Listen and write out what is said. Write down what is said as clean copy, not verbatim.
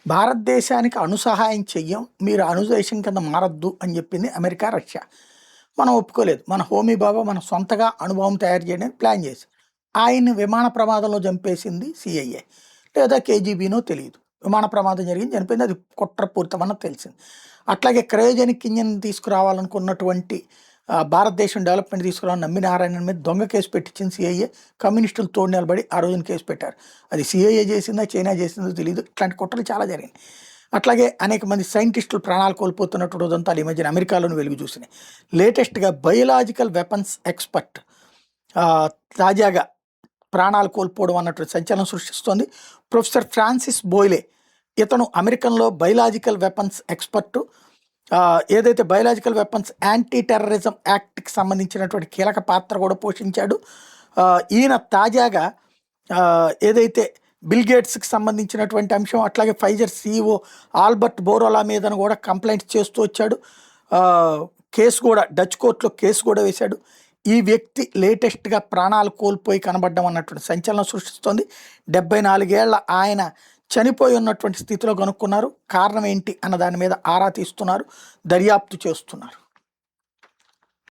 భారతదేశానికి అణు సహాయం చెయ్యం, మీరు అణు దేశం కింద మారొద్దు అని చెప్పింది అమెరికా, రష్యా. మనం ఒప్పుకోలేదు. మన హోమీ బాబా మన సొంతగా అణుబాంబు తయారు చేయడానికి ప్లాన్ చేశారు. ఆయన్ని విమాన ప్రమాదంలో చంపేసింది సిఐఏ లేదా కేజీబీనో తెలియదు. విమాన ప్రమాదం జరిగింది, చనిపోయింది. అది కుట్రపూరితమన్నది తెలిసింది. అట్లాగే క్రయోజనిక్ ఇంజిన్ తీసుకురావాలనుకున్నటువంటి భారతదేశం డెవలప్మెంట్ తీసుకురావాలని నమ్మి నారాయణ మీద దొంగ కేసు పెట్టించింది సిఐఏ. కమ్యూనిస్టులు తోడు నిలబడి ఆ రోజున కేసు పెట్టారు. అది సిఐఏ చేసిందా చైనా చేసిందో తెలియదు. ఇట్లాంటి కుట్రలు చాలా జరిగాయి. అట్లాగే అనేక మంది సైంటిస్టులు ప్రాణాలు కోల్పోతున్నట్టు ఉదంతాలు ఈ మధ్యన అమెరికాలోని వెలుగు చూసినాయి. లేటెస్ట్గా బయోలాజికల్ వెపన్స్ ఎక్స్పర్ట్ తాజాగా ప్రాణాలు కోల్పోవడం అన్నటువంటి సంచలనం సృష్టిస్తోంది. ప్రొఫెసర్ ఫ్రాన్సిస్ బోయ్లే, ఇతను అమెరికన్లో బయోలాజికల్ వెపన్స్ ఎక్స్పర్టు. ఏదైతే బయోలాజికల్ వెపన్స్ యాంటీ టెర్రరిజం యాక్ట్కి సంబంధించినటువంటి కీలక పాత్ర కూడా పోషించాడు. ఈయన తాజాగా ఏదైతే బిల్ గేట్స్కి సంబంధించినటువంటి అంశం, అట్లాగే ఫైజర్ CEO ఆల్బర్ట్ బోరోలా మీదను కూడా కంప్లైంట్స్ చేస్తూ వచ్చాడు. కేసు కూడా డచ్ కోర్టులో కేసు కూడా వేశాడు. ఈ వ్యక్తి లేటెస్ట్గా ప్రాణాలు కోల్పోయి కనబడ్డం అన్నటువంటి సంచలనం సృష్టిస్తోంది. 74 ఏళ్ల ఆయన చనిపోయి ఉన్నటువంటి స్థితిలో కనుక్కున్నారు. కారణం ఏంటి అన్న దాని మీద ఆరా తీస్తున్నారు, దర్యాప్తు చేస్తున్నారు.